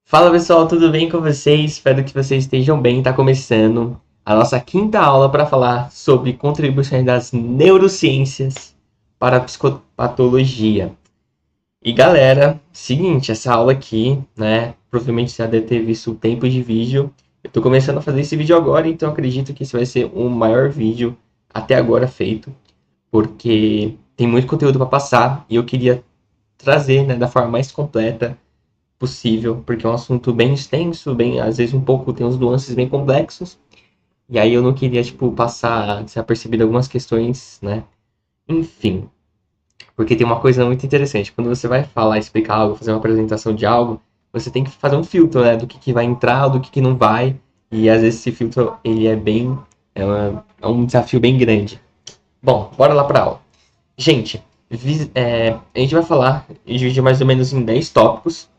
Fala pessoal, tudo bem com vocês? Espero que vocês estejam bem. Está começando a nossa quinta aula para falar sobre contribuições das neurociências para a psicopatologia. E galera, seguinte, essa aula aqui, né? Provavelmente você já deve ter visto o tempo de vídeo. Eu estou começando a fazer esse vídeo agora, então acredito que esse vai ser o maior vídeo até agora feito, porque tem muito conteúdo para passar e eu queria trazer, né, da forma mais completa possível, porque é um assunto bem extenso, bem, às vezes um pouco tem uns nuances bem complexos, e aí eu não queria, tipo, passar desapercebido algumas questões, né? Enfim, porque tem uma coisa muito interessante, quando você vai falar, explicar algo, fazer uma apresentação de algo, você tem que fazer um filtro, né, do que vai entrar, do que não vai, e às vezes esse filtro, ele é bem, é um desafio bem grande. Bom, bora lá pra aula. Gente, a gente vai falar e dividir mais ou menos em 10 tópicos,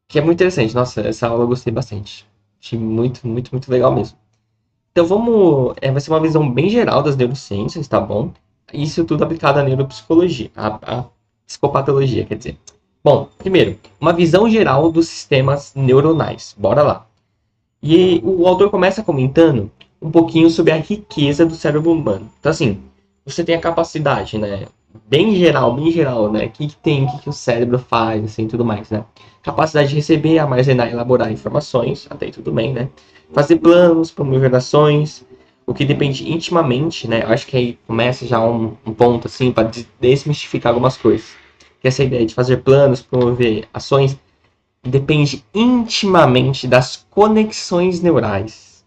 que é muito interessante. Nossa, essa aula eu gostei bastante. Achei muito, muito, muito legal mesmo. Então vamos. Vai ser uma visão bem geral das neurociências, tá bom? Isso tudo aplicado à neuropsicologia, à psicopatologia, quer dizer. Bom, primeiro, uma visão geral dos sistemas neuronais. Bora lá. E o autor começa comentando um pouquinho sobre a riqueza do cérebro humano. Então, assim, você tem a capacidade, né? Bem geral, né? O que tem, o que o cérebro faz, assim, tudo mais, né? Capacidade de receber, armazenar e elaborar informações, até aí tudo bem, né? Fazer planos, promover ações, o que depende intimamente, né? Eu acho que aí começa já um ponto, assim, para desmistificar algumas coisas. Que essa ideia de fazer planos, promover ações, depende intimamente das conexões neurais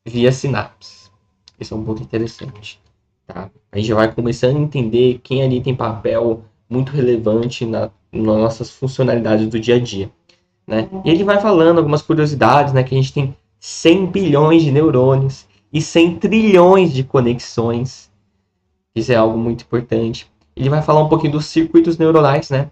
via sinapses. Esse é um ponto interessante. Tá? A gente já vai começando a entender quem ali tem papel muito relevante nas nossas funcionalidades do dia a dia. Né? E ele vai falando algumas curiosidades, né? Que a gente tem 100 bilhões de neurônios e 100 trilhões de conexões. Isso é algo muito importante. Ele vai falar um pouquinho dos circuitos neuronais, né?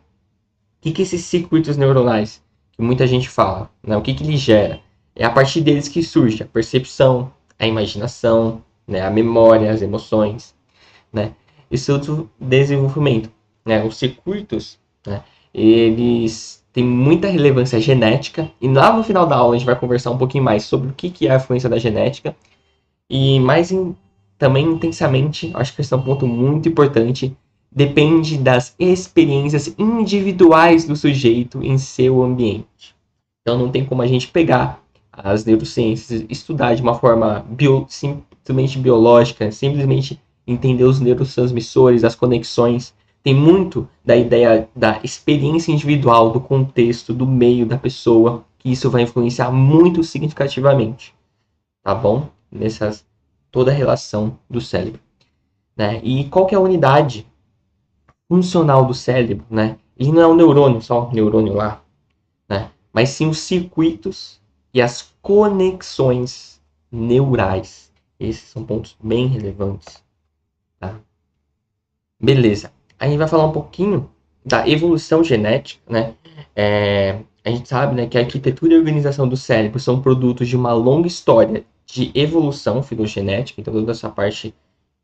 O que esses circuitos neuronais, que muita gente fala, né? O que ele gera? É a partir deles que surge a percepção, a imaginação, né? A memória, as emoções, né? Esse outro desenvolvimento, né? Os circuitos, né? Eles têm muita relevância genética e lá no final da aula a gente vai conversar um pouquinho mais sobre o que é a influência da genética e também intensamente, acho que esse é um ponto muito importante, depende das experiências individuais do sujeito em seu ambiente. Então não tem como a gente pegar as neurociências, estudar de uma forma simplesmente biológica, simplesmente entender os neurotransmissores, as conexões. Tem muito da ideia da experiência individual, do contexto, do meio da pessoa, que isso vai influenciar muito significativamente, tá bom? Nessas toda a relação do cérebro, né? E qual que é a unidade funcional do cérebro, né? Ele não é um neurônio, só um neurônio lá, né? Mas sim os circuitos e as conexões neurais. Esses são pontos bem relevantes, tá? Beleza. A gente vai falar um pouquinho da evolução genética, né? A gente sabe, né, que a arquitetura e a organização do cérebro são produtos de uma longa história de evolução filogenética, então toda essa parte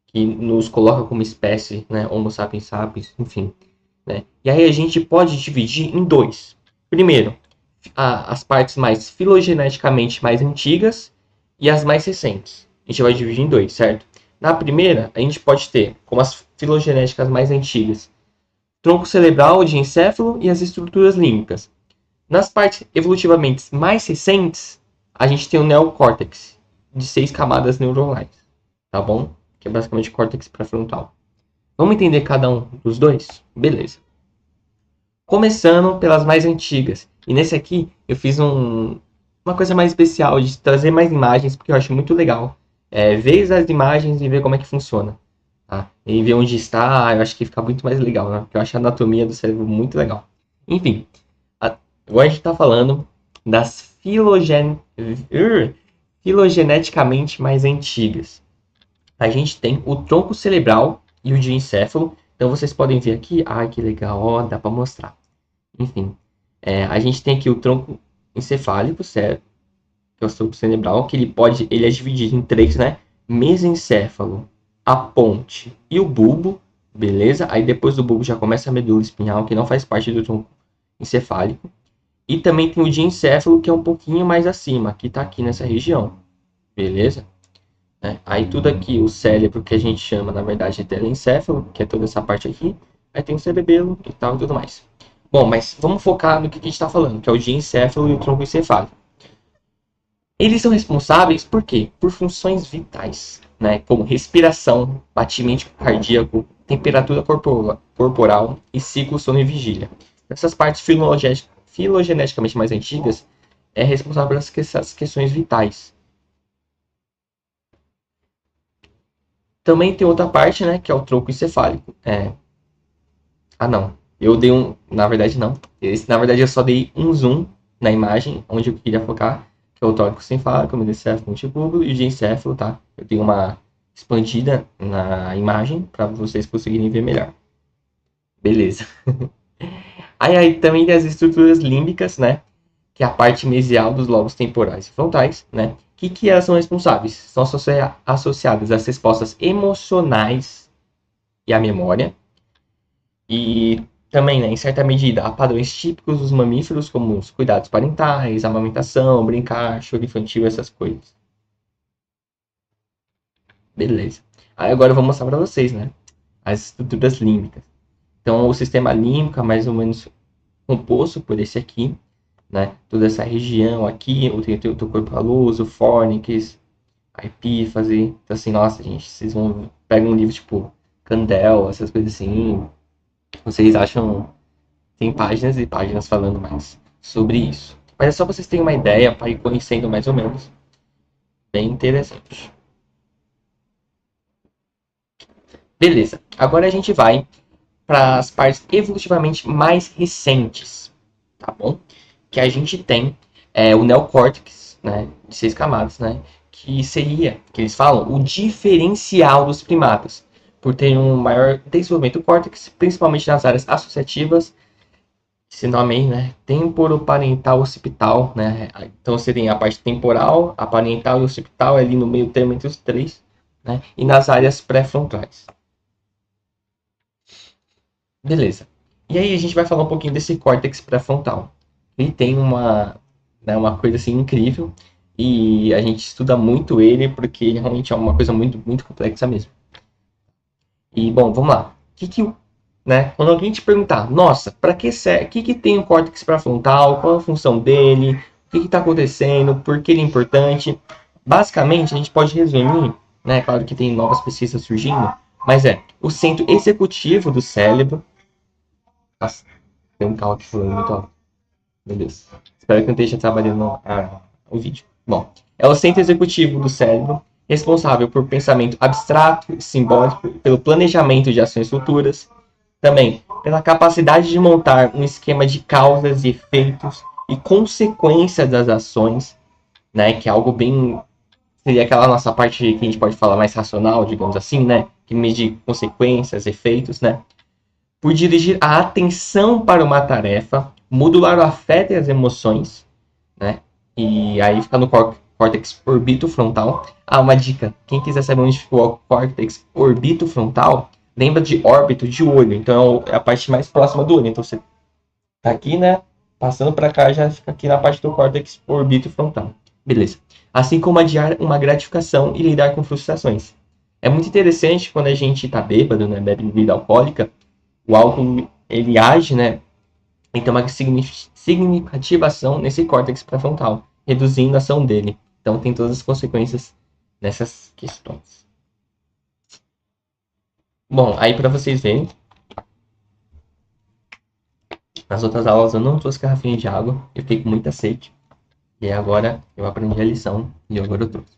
que nos coloca como espécie, né, Homo sapiens sapiens, enfim, né? E aí a gente pode dividir em dois. Primeiro, as partes mais filogeneticamente mais antigas e as mais recentes. A gente vai dividir em dois, certo? Na primeira, a gente pode ter, como as filogenéticas mais antigas, tronco cerebral de encéfalo e as estruturas límbicas. Nas partes evolutivamente mais recentes, a gente tem o neocórtex, de 6 camadas neuronais, tá bom? Que é basicamente córtex pré-frontal. Vamos entender cada um dos dois? Beleza. Começando pelas mais antigas. E nesse aqui eu fiz uma coisa mais especial de trazer mais imagens, porque eu acho muito legal. Ver as imagens e ver como é que funciona. Tá? E ver onde está, eu acho que fica muito mais legal, né? Porque eu acho a anatomia do cérebro muito legal. Enfim, agora a gente está falando das filogeneticamente mais antigas. A gente tem o tronco cerebral e o diencéfalo. Então vocês podem ver aqui, que legal, ó, dá para mostrar. Enfim, a gente tem aqui o tronco encefálico, certo? Que é o tronco cerebral, que ele é dividido em três, né? Mesencéfalo, a ponte e o bulbo, beleza? Aí depois do bulbo já começa a medula espinhal, que não faz parte do tronco encefálico. E também tem o diencéfalo, que é um pouquinho mais acima, que está aqui nessa região. Beleza? Aí tudo aqui, o cérebro, que a gente chama, na verdade, de telencéfalo, que é toda essa parte aqui. Aí tem o cerebelo e tal e tudo mais. Bom, mas vamos focar no que a gente está falando, que é o diencéfalo e o tronco encefálico. Eles são responsáveis por quê? Por funções vitais, né? Como respiração, batimento cardíaco, temperatura corporal e ciclo sono e vigília. Essas partes filogeneticamente mais antigas é responsável por essas questões vitais. Também tem outra parte, né, que é o tronco encefálico. Ah, não. Eu dei um. Na verdade, não. Na verdade, eu só dei um zoom na imagem onde eu queria focar, que é o tórax encefálico, o mesencéfalo multibúbulo e o diencéfalo, tá? Eu dei uma expandida na imagem para vocês conseguirem ver melhor. Beleza. Aí também tem as estruturas límbicas, né? Que é a parte mesial dos lobos temporais e frontais, né? Que elas são responsáveis? São associadas às respostas emocionais e à memória. E também, né, em certa medida, há padrões típicos dos mamíferos, como os cuidados parentais, amamentação, brincar, choro infantil, essas coisas. Beleza. Aí agora eu vou mostrar para vocês, né, as estruturas límbicas. Então, o sistema límbico é mais ou menos composto por esse aqui, né, toda essa região aqui, o teu corpo caloso, fórnix, a epífase. Então, assim, nossa, gente, vocês vão pegar um livro tipo Candel, essas coisas assim, vocês acham. Tem páginas e páginas falando mais sobre isso. Mas é só pra vocês terem uma ideia, para ir conhecendo mais ou menos. Bem interessante. Beleza. Agora a gente vai para as partes evolutivamente mais recentes, tá bom? Que a gente tem o neocórtex, né, de 6 camadas, né, que seria, que eles falam, o diferencial dos primatas, por ter um maior desenvolvimento do córtex, principalmente nas áreas associativas. Esse nome aí, né? Temporoparental occipital, né? Então você tem a parte temporal, a parental e occipital ali no meio termo entre os três, né? E nas áreas pré-frontais. Beleza. E aí a gente vai falar um pouquinho desse córtex pré-frontal. Ele tem uma coisa assim incrível e a gente estuda muito ele porque ele realmente é uma coisa muito, muito complexa mesmo. E bom, vamos lá. Né? Quando alguém te perguntar, nossa, para que serve? Que tem o córtex pré-frontal? Qual a função dele? O que está acontecendo? Por que ele é importante? Basicamente, a gente pode resumir, né? Claro que tem novas pesquisas surgindo, mas o centro executivo do cérebro. Nossa, tem um carro aqui falando muito alto. Meu Deus. Espero que não esteja trabalhando o vídeo. Bom, é o centro executivo do cérebro, responsável por pensamento abstrato e simbólico, pelo planejamento de ações futuras, também pela capacidade de montar um esquema de causas e efeitos e consequências das ações, né? Que é algo bem. Seria aquela nossa parte que a gente pode falar mais racional, digamos assim, né? Que medir consequências, efeitos, né? Por dirigir a atenção para uma tarefa, modular o afeto e as emoções, né? E aí fica no córtex orbitofrontal. Ah, uma dica: quem quiser saber onde ficou o córtex orbitofrontal, lembra de órbito de olho. Então é a parte mais próxima do olho. Então você tá aqui, né? Passando para cá, já fica aqui na parte do córtex orbitofrontal. Beleza. Assim como adiar uma gratificação e lidar com frustrações. É muito interessante quando a gente tá bêbado, né? Bebe bebida alcoólica. O álcool, ele age, né? Então, uma significativa ação nesse córtex pré-frontal, reduzindo a ação dele. Então, tem todas as consequências nessas questões. Bom, aí para vocês verem, nas outras aulas eu não trouxe garrafinha de água, eu fiquei com muita sede. E agora eu aprendi a lição e agora eu trouxe.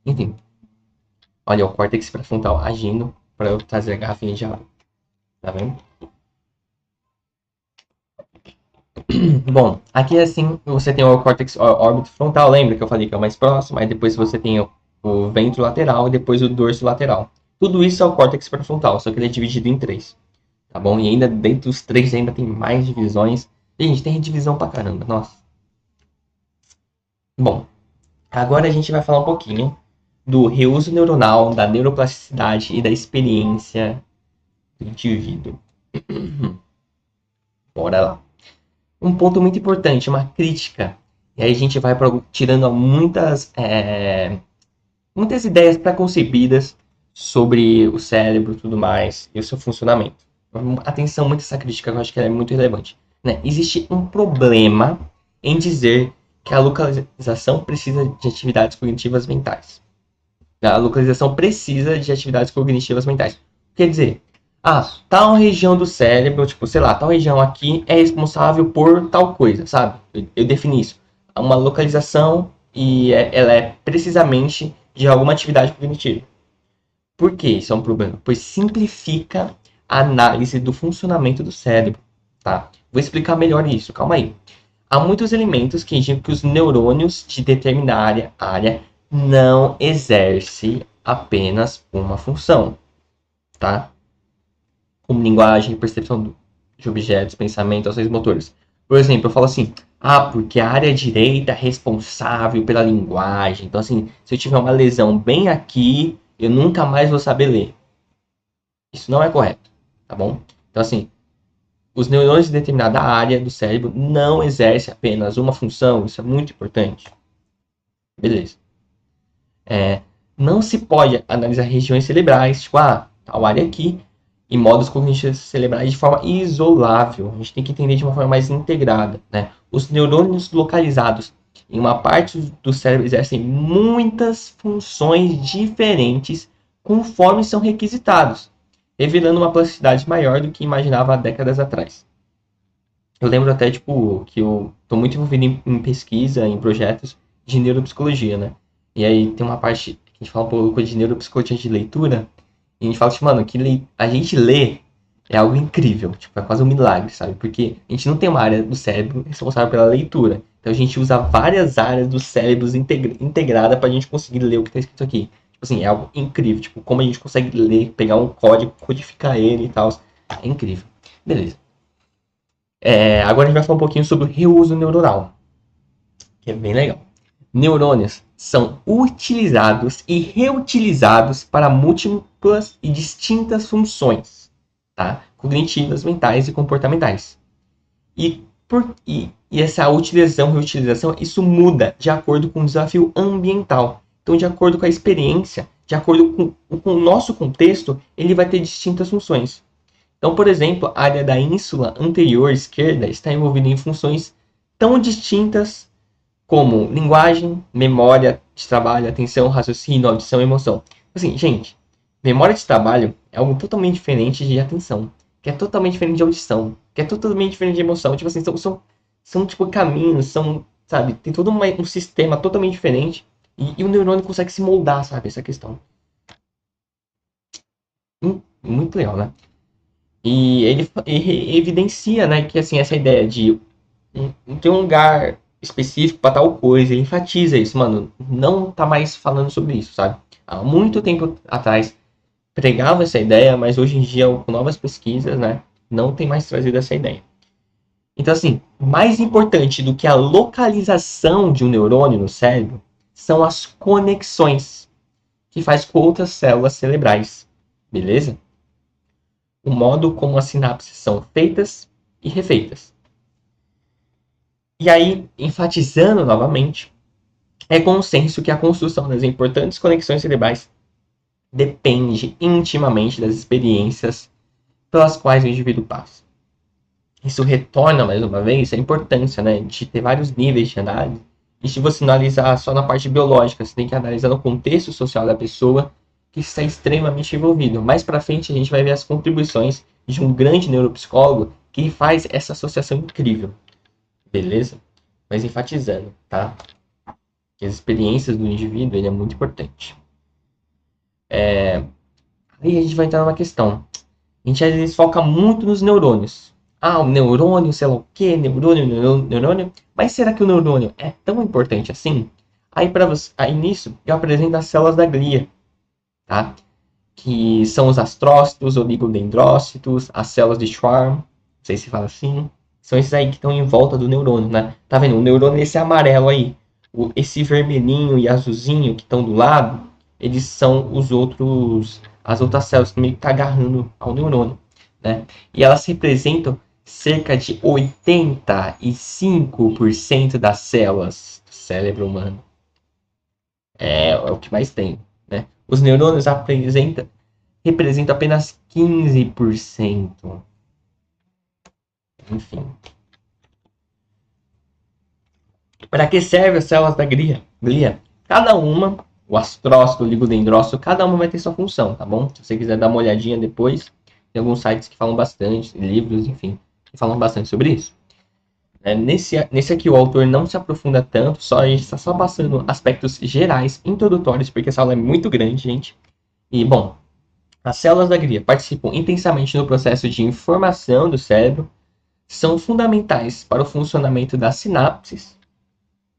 Enfim, olha o córtex pré-frontal agindo para eu trazer a garrafinha de água. Tá vendo? Bom, aqui assim você tem o córtex órbito frontal, lembra que eu falei que é o mais próximo, aí depois você tem o ventro lateral e depois o dorso lateral. Tudo isso é o córtex pré-frontal, só que ele é dividido em três, tá bom? E ainda dentro dos três ainda tem mais divisões. Gente, tem divisão pra caramba, nossa. Bom, agora a gente vai falar um pouquinho do reuso neuronal, da neuroplasticidade e da experiência do indivíduo. Bora lá. um ponto muito importante, uma crítica. E aí a gente vai tirando muitas ideias preconcebidas sobre o cérebro e tudo mais, e o seu funcionamento. Atenção muito a essa crítica, que eu acho que ela é muito relevante. Né? Existe um problema em dizer que a localização precisa de atividades cognitivas mentais. A localização precisa de atividades cognitivas mentais. Quer dizer, tal região do cérebro, tipo, sei lá, tal região aqui é responsável por tal coisa, sabe? Eu defini isso. Uma localização e ela é precisamente de alguma atividade cognitiva. Por que isso é um problema? Pois simplifica a análise do funcionamento do cérebro, tá? Vou explicar melhor isso, calma aí. Há muitos elementos que indicam que os neurônios de determinada área não exercem apenas uma função, tá? Como linguagem, percepção de objetos, pensamento, ações motoras. Por exemplo, eu falo assim, porque a área direita é responsável pela linguagem. Então, assim, se eu tiver uma lesão bem aqui, eu nunca mais vou saber ler. Isso não é correto, tá bom? Então, assim, os neurônios de determinada área do cérebro não exercem apenas uma função, isso é muito importante. Beleza. Não se pode analisar regiões cerebrais, tipo, tal área aqui, e modos cognitivos cerebrais de forma isolável. A gente tem que entender de uma forma mais integrada, né? Os neurônios localizados em uma parte do cérebro exercem muitas funções diferentes conforme são requisitados, revelando uma plasticidade maior do que imaginava há décadas atrás. Eu lembro até, tipo, que eu tô muito envolvido em pesquisa, em projetos de neuropsicologia, né? E aí tem uma parte que a gente fala um pouco de neuropsicologia de leitura, e a gente fala assim, mano, que a gente lê é algo incrível, tipo, é quase um milagre, sabe? Porque a gente não tem uma área do cérebro responsável pela leitura. Então a gente usa várias áreas do cérebro integrada pra gente conseguir ler o que tá escrito aqui. Tipo assim, é algo incrível, tipo, como a gente consegue ler, pegar um código, codificar ele e tal. É incrível. Beleza. Agora a gente vai falar um pouquinho sobre o reuso neuronal, que é bem legal. Neurônios são utilizados e reutilizados para múltiplas e distintas funções, tá? Cognitivas, mentais e comportamentais. E essa utilização e reutilização, isso muda de acordo com o desafio ambiental. Então, de acordo com a experiência, de acordo com o nosso contexto, ele vai ter distintas funções. Então, por exemplo, a área da ínsula anterior esquerda está envolvida em funções tão distintas como linguagem, memória de trabalho, atenção, raciocínio, audição e emoção. Assim, gente, memória de trabalho é algo totalmente diferente de atenção, que é totalmente diferente de audição, que é totalmente diferente de emoção. Tipo assim, são tipo caminhos, sabe, tem todo um sistema totalmente diferente e o neurônio consegue se moldar, sabe, essa questão. Muito legal, né? E ele evidencia, né, que assim, essa ideia de ter um lugar específico para tal coisa, ele enfatiza isso, mano, não tá mais falando sobre isso, sabe? Há muito tempo atrás pregava essa ideia, mas hoje em dia, com novas pesquisas, né, não tem mais trazido essa ideia. Então, assim, mais importante do que a localização de um neurônio no cérebro são as conexões que faz com outras células cerebrais, beleza? O modo como as sinapses são feitas e refeitas. E aí, enfatizando novamente, é consenso que a construção das importantes conexões cerebrais depende intimamente das experiências pelas quais o indivíduo passa. Isso retorna, mais uma vez, a importância, né, de ter vários níveis de análise. E se você analisar só na parte biológica, você tem que analisar no contexto social da pessoa que está extremamente envolvido. Mais para frente, a gente vai ver as contribuições de um grande neuropsicólogo que faz essa associação incrível. Beleza? Mas enfatizando, tá? Que as experiências do indivíduo ele é muito importante. Aí a gente vai entrar numa questão. A gente às vezes foca muito nos neurônios. O neurônio, sei lá o que, neurônio. Mas será que o neurônio é tão importante assim? Aí nisso eu apresento as células da glia, tá? Que são os astrócitos, oligodendrócitos, as células de Schwann, não sei se fala assim. São esses aí que estão em volta do neurônio, né? Tá vendo? O neurônio é esse amarelo aí. Esse vermelhinho e azulzinho que estão do lado, eles são as outras células que meio que tá agarrando ao neurônio, né? E elas representam cerca de 85% das células do cérebro humano. É o que mais tem, né? Os neurônios representam apenas 15%. Enfim. Para que servem as células da glia? Cada uma, o astrócito, o ligodendrócito, cada uma vai ter sua função, tá bom? Se você quiser dar uma olhadinha depois, tem alguns sites que falam bastante, livros, enfim, que falam bastante sobre isso. Nesse aqui o autor não se aprofunda tanto, a gente está só passando aspectos gerais, introdutórios, porque essa aula é muito grande, gente. E, bom, as células da glia participam intensamente no processo de informação do cérebro, são fundamentais para o funcionamento das sinapses,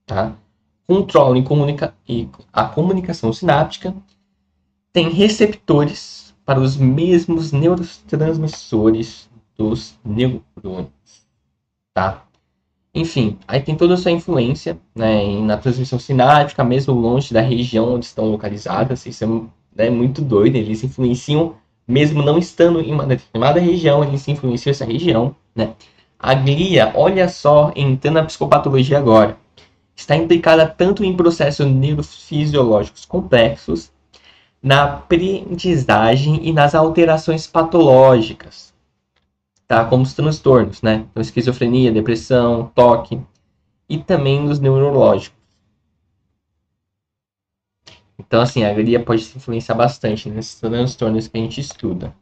tá? Controlam a comunicação sináptica, tem receptores para os mesmos neurotransmissores dos neurônios, tá? Enfim, aí tem toda a sua influência, né, na transmissão sináptica, mesmo longe da região onde estão localizadas. Isso é, né, muito doido. Eles influenciam, mesmo não estando em uma determinada região, eles influenciam essa região, né? A glia, olha só, entrando na psicopatologia agora, está implicada tanto em processos neurofisiológicos complexos, na aprendizagem e nas alterações patológicas, tá? Como os transtornos, né? Então, esquizofrenia, depressão, toque e também nos neurológicos. Então, assim, a glia pode se influenciar bastante nesses transtornos que a gente estuda.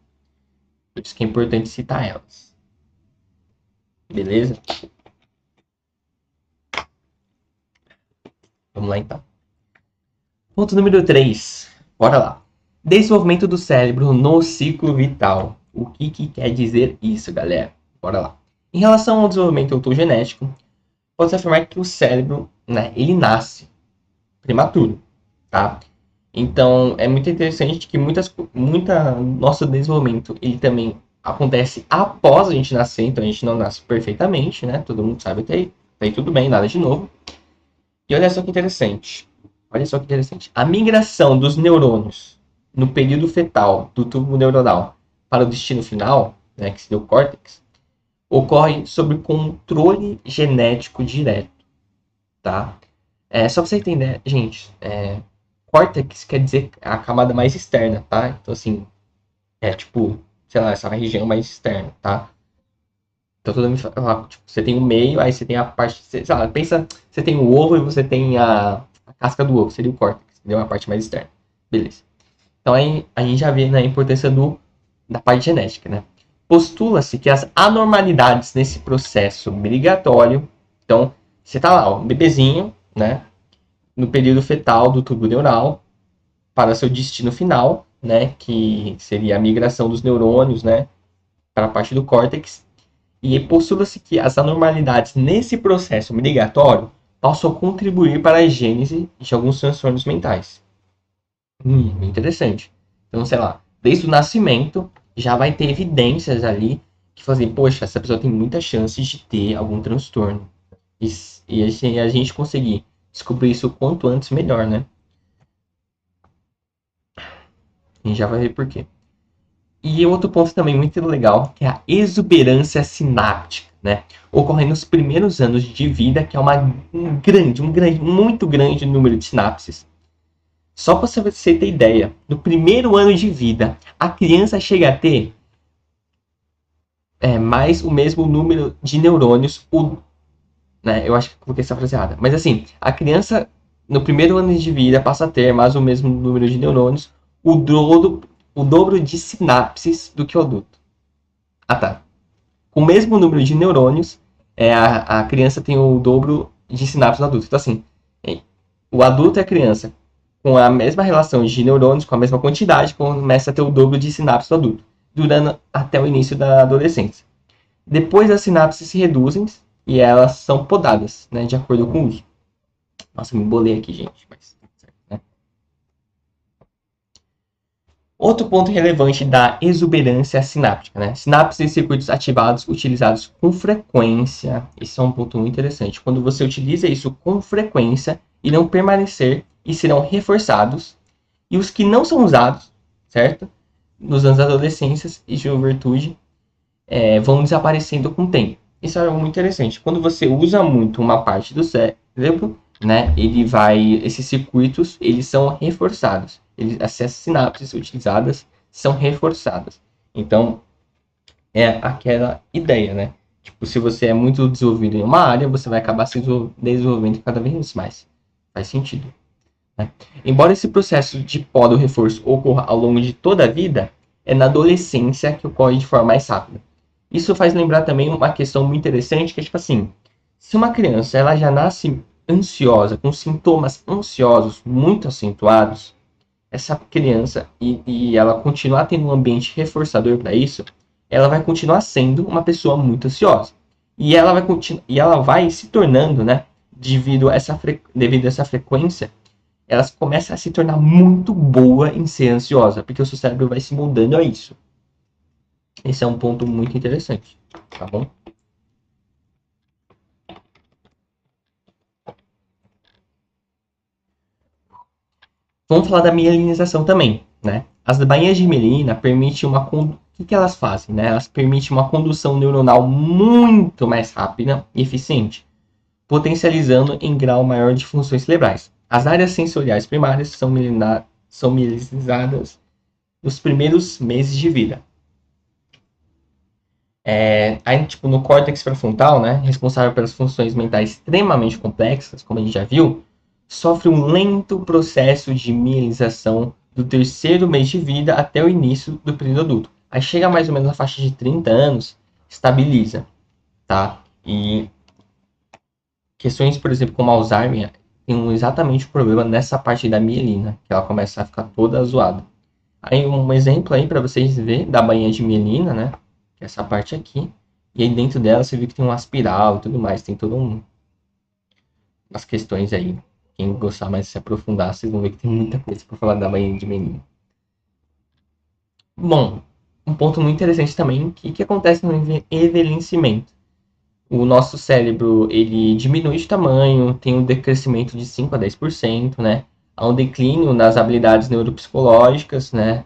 Por isso que é importante citar elas. Beleza? Vamos lá, então. Ponto número 3. Bora lá. Desenvolvimento do cérebro no ciclo vital. O que quer dizer isso, galera? Bora lá. Em relação ao desenvolvimento autogenético, pode-se afirmar que o cérebro, né, ele nasce prematuro, tá? Então, é muito interessante que nosso desenvolvimento, ele também acontece após a gente nascer, então a gente não nasce perfeitamente, né? Todo mundo sabe que tá aí tudo bem, nada de novo. E olha só que interessante. A migração dos neurônios no período fetal do tubo neuronal para o destino final, né, que seria o córtex, ocorre sob controle genético direto, tá? Só pra você entender, gente, córtex quer dizer a camada mais externa, tá? Então, assim, tipo, sei lá, essa região mais externa, tá? Então, todo mundo fala, tipo, você tem o meio, aí você tem a parte, sei lá, pensa, você tem o ovo e você tem a casca do ovo, seria o córtex, entendeu? A parte mais externa. Beleza. Então, aí a gente já vê, né, a importância da parte genética, né? Postula-se que as anormalidades nesse processo migratório, então, você tá lá, um bebezinho, né, no período fetal do tubo neural para seu destino final, né, que seria a migração dos neurônios, né, para a parte do córtex, e postula-se que as anormalidades nesse processo migratório possam contribuir para a gênese de alguns transtornos mentais. Interessante. Então, sei lá, desde o nascimento já vai ter evidências ali que fazem, poxa, essa pessoa tem muita chance de ter algum transtorno. E a gente conseguir descobrir isso o quanto antes, melhor, né? A gente já vai ver por quê. E outro ponto também muito legal, que é a exuberância sináptica, né? Ocorre nos primeiros anos de vida, que é muito grande número de sinapses. Só para você ter ideia, no primeiro ano de vida, a criança chega a ter mais o mesmo número de neurônios, né? Eu acho que coloquei essa frase errada. Mas assim, a criança no primeiro ano de vida passa a ter mais o mesmo número de neurônios, o dobro de sinapses do que o adulto. Ah, tá. Com o mesmo número de neurônios, a criança tem o dobro de sinapses do adulto. Então, assim, o adulto e a criança, com a mesma relação de neurônios, com a mesma quantidade, começa a ter o dobro de sinapses do adulto, durando até o início da adolescência. Depois, as sinapses se reduzem e elas são podadas, né, de acordo com o uso. Nossa, me embolei aqui, gente. Mas, né? Outro ponto relevante da exuberância sináptica, né? Sinapses e circuitos ativados utilizados com frequência. Isso é um ponto muito interessante. Quando você utiliza isso com frequência, irão permanecer e serão reforçados. E os que não são usados, certo? Nos anos da adolescência e juventude, vão desaparecendo com o tempo. Isso é muito interessante. Quando você usa muito uma parte do cérebro, né, esses circuitos, eles são reforçados. Essas sinapses utilizadas são reforçadas. Então, é aquela ideia, né? Tipo, se você é muito desenvolvido em uma área, você vai acabar se desenvolvendo cada vez mais. Faz sentido, né? Embora esse processo de poda ou reforço ocorra ao longo de toda a vida, é na adolescência que ocorre de forma mais rápida. Isso faz lembrar também uma questão muito interessante, que é tipo assim, se uma criança ela já nasce ansiosa, com sintomas ansiosos muito acentuados, essa criança e ela continuar tendo um ambiente reforçador para isso, ela vai continuar sendo uma pessoa muito ansiosa. E ela vai se tornando, né, devido a essa frequência, ela começa a se tornar muito boa em ser ansiosa, porque o seu cérebro vai se moldando a isso. Esse é um ponto muito interessante, tá bom? Vamos falar da mielinização também, né? As bainhas de mielina permitem o que elas fazem, né? Elas permitem uma condução neuronal muito mais rápida e eficiente, potencializando em grau maior de funções cerebrais. As áreas sensoriais primárias são mielinizadas nos primeiros meses de vida. Aí, tipo, no córtex pré-frontal, né, responsável pelas funções mentais extremamente complexas, como a gente já viu, sofre um lento processo de mielinização do terceiro mês de vida até o início do período adulto. Aí chega mais ou menos na faixa de 30 anos, estabiliza, tá? E questões, por exemplo, como Alzheimer, tem exatamente o problema nessa parte da mielina, que ela começa a ficar toda zoada. Aí um exemplo aí para vocês verem da bainha de mielina, né? Que é essa parte aqui. E aí dentro dela você vê que tem um aspiral e tudo mais. Tem todo umas questões aí. Quem gostar mais de se aprofundar, vocês vão ver que tem muita coisa para falar da bainha de mielina. Bom, um ponto muito interessante também, que acontece no envelhecimento. O nosso cérebro, ele diminui de tamanho, tem um decrescimento de 5 a 10%, né? Há um declínio nas habilidades neuropsicológicas, né?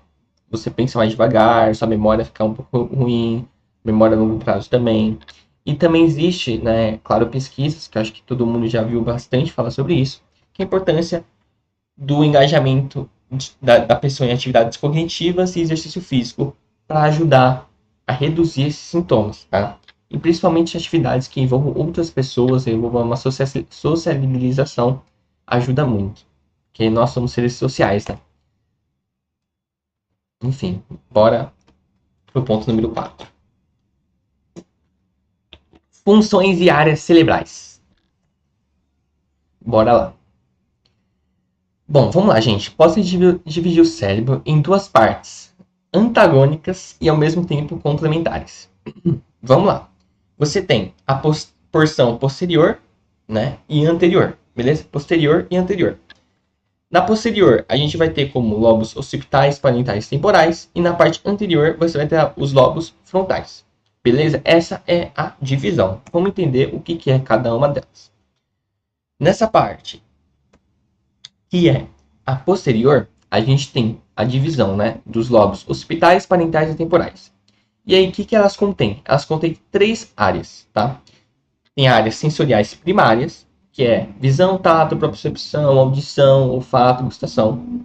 Você pensa mais devagar, sua memória fica um pouco ruim, memória a longo prazo também. E também existe, né, claro, pesquisas, que eu acho que todo mundo já viu bastante falar sobre isso, que é a importância do engajamento da pessoa em atividades cognitivas e exercício físico para ajudar a reduzir esses sintomas, tá? E principalmente atividades que envolvam outras pessoas, envolvam uma sociabilização, ajuda muito. Porque nós somos seres sociais, né? Enfim, bora pro ponto número 4. Funções e áreas cerebrais. Bora lá. Bom, vamos lá, gente. Posso dividir o cérebro em duas partes, antagônicas e ao mesmo tempo complementares. Vamos lá. Você tem a porção posterior, né, e anterior, beleza? Posterior e anterior. Na posterior, a gente vai ter como lobos occipitais, parentais, temporais, e na parte anterior você vai ter os lobos frontais. Beleza? Essa é a divisão. Vamos entender o que é cada uma delas. Nessa parte, que é a posterior, a gente tem a divisão, né, dos lobos occipitais, parentais e temporais. E aí, o que elas contêm? Elas contêm três áreas, tá? Tem áreas sensoriais primárias, que é visão, tato, propriocepção, audição, olfato, gustação.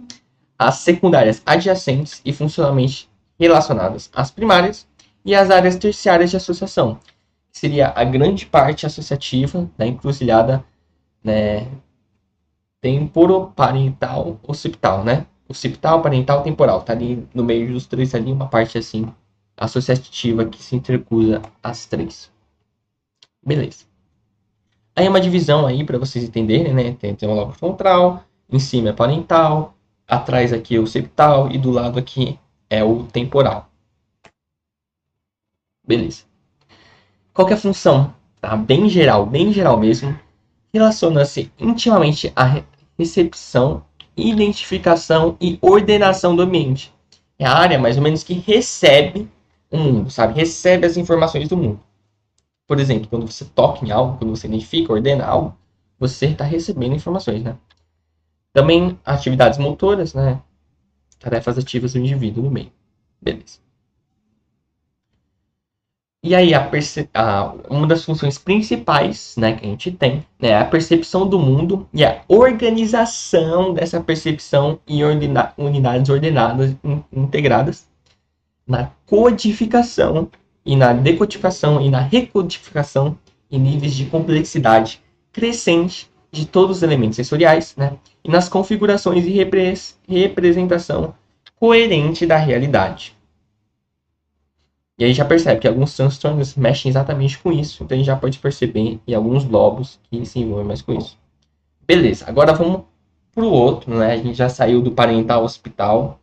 As secundárias adjacentes e funcionalmente relacionadas às primárias. E as áreas terciárias de associação, que seria a grande parte associativa da encruzilhada, né, temporoparental occipital, né? Occipital, parental, temporal. Tá ali no meio dos três ali uma parte assim associativa que se intercruza as três. Beleza. Aí é uma divisão aí para vocês entenderem, né? Tem um lobo frontal, em cima é parental, atrás aqui é o occipital e do lado aqui é o temporal. Beleza. Qual que é a função? Tá? Bem geral mesmo. Relaciona-se intimamente à recepção, identificação e ordenação do ambiente. É a área, mais ou menos, que recebe o mundo, sabe? Recebe as informações do mundo. Por exemplo, quando você toca em algo, quando você identifica, ordena algo, você está recebendo informações, né? Também atividades motoras, né? Tarefas ativas do indivíduo no meio. Beleza. E aí, uma das funções principais, né, que a gente tem, né, é a percepção do mundo e a organização dessa percepção em unidades ordenadas, integradas, na codificação e na decodificação e na recodificação em níveis de complexidade crescente de todos os elementos sensoriais, né, e nas configurações e representação coerente da realidade. E aí já percebe que alguns transtornos mexem exatamente com isso, então a gente já pode perceber em alguns lobos que se envolvem mais com isso. Beleza, agora vamos pro outro, né? A gente já saiu do parental hospital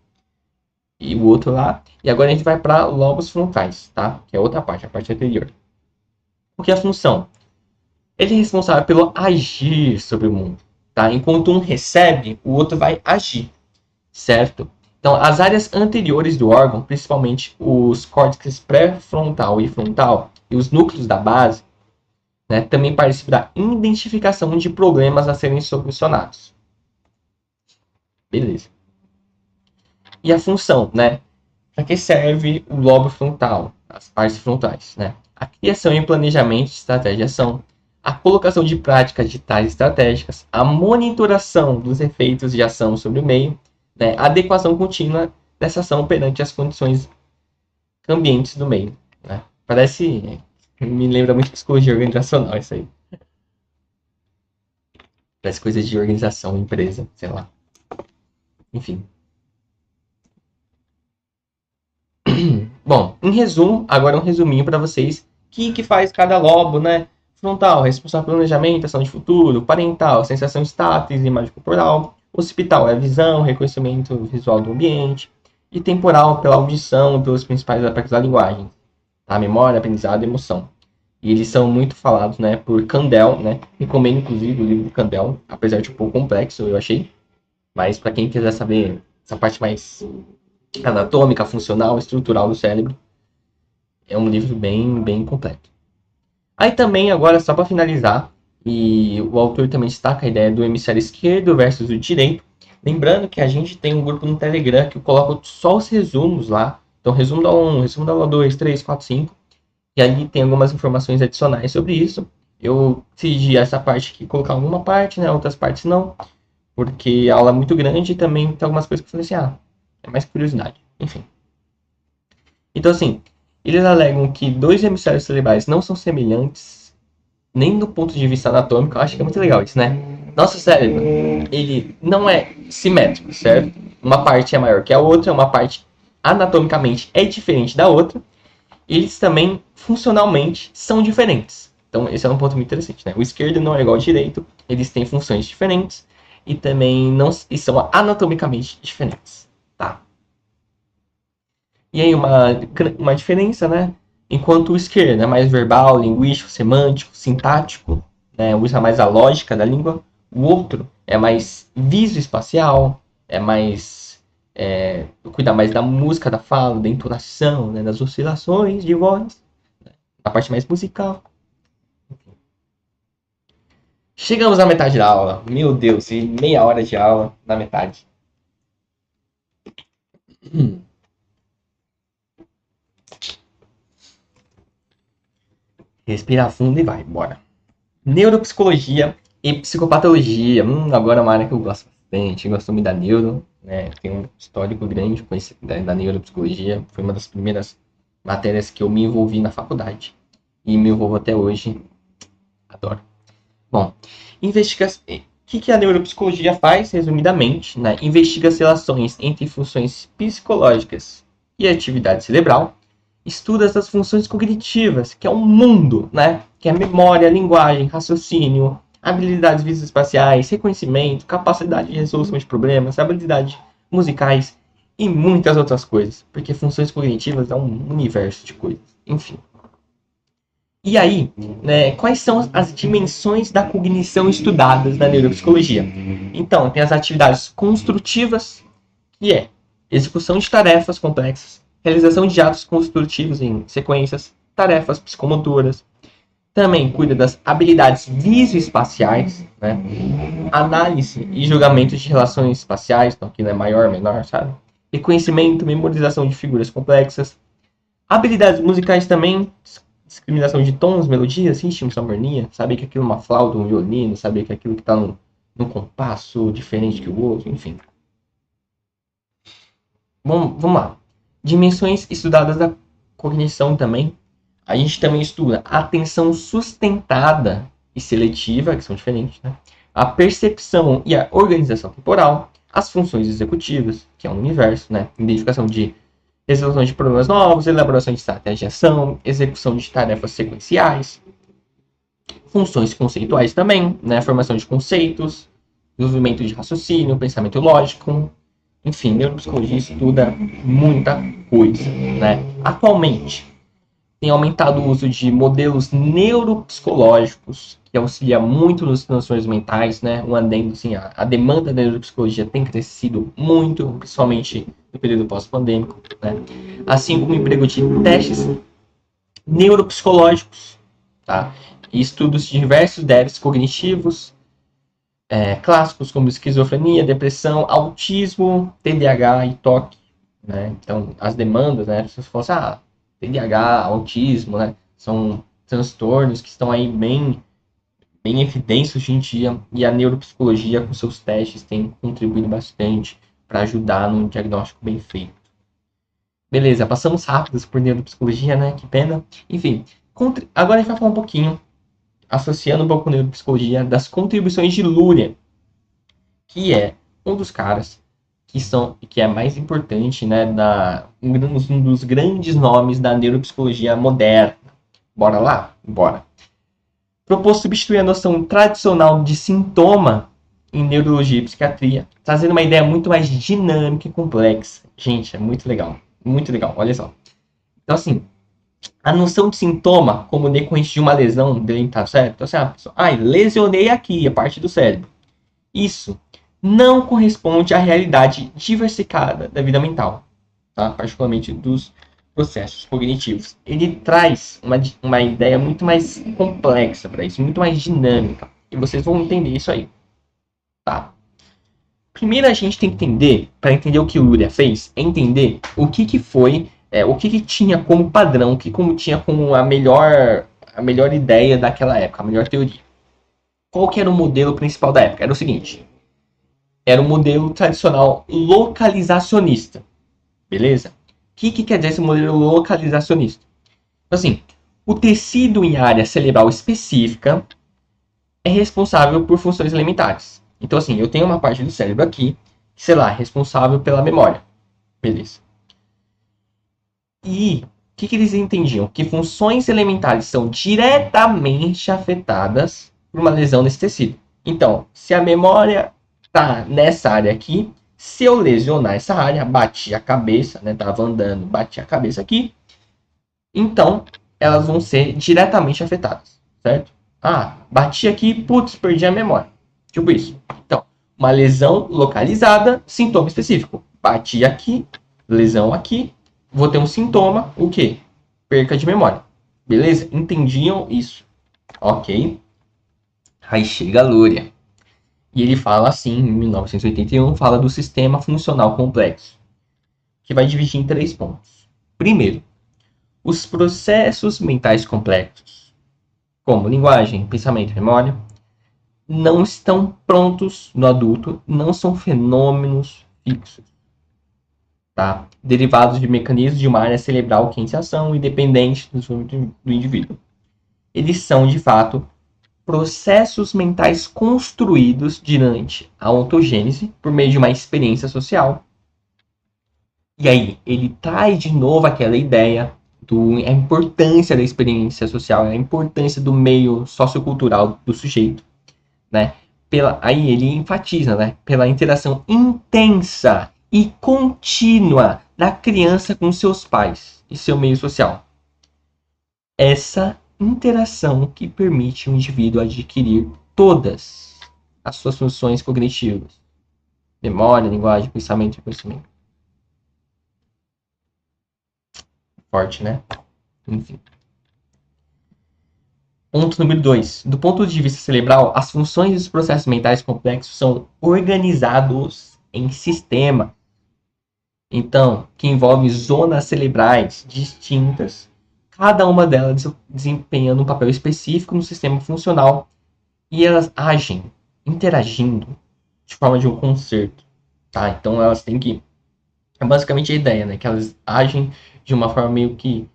e o outro lá, e agora a gente vai para lobos frontais, tá? Que é outra parte, a parte anterior. O que é a função? Ele é responsável pelo agir sobre o mundo, tá? Enquanto um recebe, o outro vai agir, certo? Então, as áreas anteriores do órgão, principalmente os córtex pré-frontal e frontal e os núcleos da base, né, também participam da identificação de problemas a serem solucionados. Beleza. E a função, né? Para que serve o lobo frontal, as partes frontais, né? A criação e planejamento de estratégia de ação, a colocação de práticas de tais estratégicas, a monitoração dos efeitos de ação sobre o meio, né? A adequação contínua dessa ação perante as condições ambientes do meio, né? Me lembra muito psicologia organizacional isso aí. Parece coisas de organização, empresa, sei lá. Enfim. Bom, em resumo, agora um resuminho para vocês. O que faz cada lobo, né? Frontal, responsável pelo planejamento, ação de futuro. Parental, sensação estática, imagem corporal. Occipital é a visão, reconhecimento visual do ambiente. E temporal, pela audição e pelos principais aspectos da linguagem. A memória, aprendizado e emoção. E eles são muito falados, né, por Kandel, né? Recomendo, inclusive, o livro do Kandel, apesar de um pouco complexo, eu achei. Mas para quem quiser saber essa parte mais anatômica, funcional, estrutural do cérebro, é um livro bem completo. Aí também, agora, só para finalizar, e o autor também destaca a ideia do hemisfério esquerdo versus o direito. Lembrando que a gente tem um grupo no Telegram que eu coloco só os resumos lá. Então, resumo da 1, resumo da aula 2, 3, 4, 5. E ali tem algumas informações adicionais sobre isso. Eu decidi essa parte aqui, colocar alguma parte, né? Outras partes não. Porque a aula é muito grande e também tem algumas coisas que eu falei assim, é mais curiosidade. Enfim. Então, assim, eles alegam que dois hemisférios cerebrais não são semelhantes, nem do ponto de vista anatômico. Eu acho que é muito legal isso, né? Nosso cérebro, ele não é simétrico, certo? Uma parte é maior que a outra, uma parte anatomicamente é diferente da outra. Eles também, funcionalmente, são diferentes. Então, esse é um ponto muito interessante, né? O esquerdo não é igual ao direito, eles têm funções diferentes e também não e são anatomicamente diferentes, tá? E aí uma diferença, né? Enquanto o esquerdo é mais verbal, linguístico, semântico, sintático, né? Usa mais a lógica da língua. O outro é mais visoespacial, é mais cuida mais da música, da fala, da entonação, né? Das oscilações de voz, né? A parte mais musical. Chegamos à metade da aula. Meu Deus, e meia hora de aula na metade. Respira fundo e vai, bora. Neuropsicologia e psicopatologia. Agora é uma área que eu gosto bastante. Eu gosto muito da neuro, né? Tem um histórico grande com da neuropsicologia. Foi uma das primeiras matérias que eu me envolvi na faculdade. E me envolvo até hoje. Adoro. Bom, o que a neuropsicologia faz, resumidamente, né? Investiga as relações entre funções psicológicas e atividade cerebral. Estuda as funções cognitivas, que é um mundo, né? Que é memória, linguagem, raciocínio, habilidades visoespaciais, reconhecimento, capacidade de resolução de problemas, habilidades musicais e muitas outras coisas. Porque funções cognitivas é um universo de coisas. Enfim. E aí, né, quais são as dimensões da cognição estudadas na neuropsicologia? Então, tem as atividades construtivas, que é execução de tarefas complexas, realização de atos construtivos em sequências, tarefas psicomotoras. Também cuida das habilidades visoespaciais, né? Análise e julgamento de relações espaciais, então aqui não é maior, menor, sabe? Reconhecimento, memorização de figuras complexas. Habilidades musicais também discriminação de tons, melodias, ritmos, harmonia, saber que aquilo é uma flauta, um violino, saber que aquilo que está num compasso diferente que o outro, enfim. Vamos lá. Dimensões estudadas da cognição também. A gente também estuda a atenção sustentada e seletiva, que são diferentes, né? A percepção e a organização temporal, as funções executivas, que é um universo, né? Identificação de resolução de problemas novos, elaboração de estratégia de ação, execução de tarefas sequenciais, funções conceituais também, né? Formação de conceitos, desenvolvimento de raciocínio, pensamento lógico, enfim, neuropsicologia estuda muita coisa, né? Atualmente, tem aumentado o uso de modelos neuropsicológicos, que auxilia muito nas transtornos mentais, né? Um adendo, assim, a demanda da neuropsicologia tem crescido muito, principalmente no período pós-pandêmico, né? Assim como o emprego de testes neuropsicológicos, tá? E estudos de diversos déficits cognitivos, clássicos como esquizofrenia, depressão, autismo, TDAH e TOC, né? Então, as demandas, né? As pessoas falam assim, TDAH, autismo, né? São transtornos que estão aí bem em evidência hoje em dia, e a neuropsicologia com seus testes tem contribuído bastante para ajudar num diagnóstico bem feito. Beleza, passamos rápidos por neuropsicologia, né? Que pena. Enfim, agora a gente vai falar um pouquinho, associando um pouco com neuropsicologia, das contribuições de Luria, que é um dos caras que é mais importante, né, um dos grandes nomes da neuropsicologia moderna. Bora lá? Bora. Propôs substituir a noção tradicional de sintoma em neurologia e psiquiatria, trazendo uma ideia muito mais dinâmica e complexa. Gente, é muito legal, olha só. Então, assim, a noção de sintoma como decorrente de uma lesão dental, certo? Então, assim, lesionei aqui a parte do cérebro. Isso não corresponde à realidade diversificada da vida mental, tá? Particularmente dos processos cognitivos. Ele traz uma ideia muito mais complexa para isso, muito mais dinâmica. E vocês vão entender isso aí. Tá? Primeiro a gente tem que entender, para entender o que o Luria fez, é entender o que foi, o que tinha como padrão, como tinha como a melhor ideia daquela época, a melhor teoria. Qual que era o modelo principal da época? Era o seguinte: era um modelo tradicional localizacionista. Beleza? O que quer dizer esse modelo localizacionista? Então, assim, o tecido em área cerebral específica é responsável por funções elementares. Então, assim, eu tenho uma parte do cérebro aqui, que, sei lá, é responsável pela memória. Beleza. E o que eles entendiam? Que funções elementares são diretamente afetadas por uma lesão nesse tecido. Então, se a memória tá nessa área aqui, se eu lesionar essa área, bati a cabeça, né, tava andando, bati a cabeça aqui, então elas vão ser diretamente afetadas, certo? Bati aqui, putz, perdi a memória. Tipo isso. Então, uma lesão localizada, sintoma específico. Bati aqui, lesão aqui, vou ter um sintoma, o quê? Perca de memória. Beleza? Entendiam isso? Ok. Aí chega a Luria. E ele fala assim, em 1981, fala do sistema funcional complexo, que vai dividir em 3 pontos. Primeiro, os processos mentais complexos, como linguagem, pensamento e memória, não estão prontos no adulto, não são fenômenos fixos, tá? Derivados de mecanismos de uma área cerebral que é em ação, independente do desenvolvimento do indivíduo. Eles são, de fato, processos mentais construídos durante a ontogênese por meio de uma experiência social. E aí, ele traz de novo aquela ideia da importância da experiência social, a importância do meio sociocultural do sujeito, né? Aí ele enfatiza, né? Pela interação intensa e contínua da criança com seus pais e seu meio social. Essa interação que permite o indivíduo adquirir todas as suas funções cognitivas: memória, linguagem, pensamento e conhecimento. Forte, né? Enfim. Ponto número 2. Do ponto de vista cerebral, as funções e os processos mentais complexos são organizados em sistema. Então, que envolve zonas cerebrais distintas, cada uma delas desempenhando um papel específico no sistema funcional e elas agem interagindo de forma de um concerto, tá? Então elas têm que é basicamente a ideia, né, que elas agem de uma forma meio que,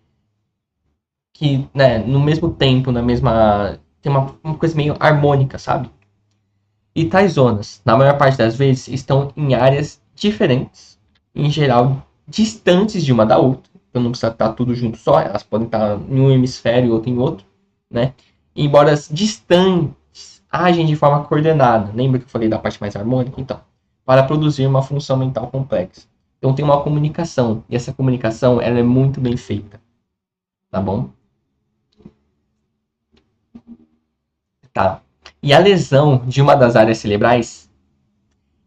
né, no mesmo tempo, na mesma tem uma coisa meio harmônica, sabe? E tais zonas, na maior parte das vezes, estão em áreas diferentes, em geral distantes de uma da outra. Então não precisa estar tudo junto só, elas podem estar em um hemisfério e outro em outro, né? Embora as distantes agem de forma coordenada. Lembra que eu falei da parte mais harmônica? Então, para produzir uma função mental complexa. Então tem uma comunicação, e essa comunicação ela é muito bem feita, tá bom? Tá. E a lesão de uma das áreas cerebrais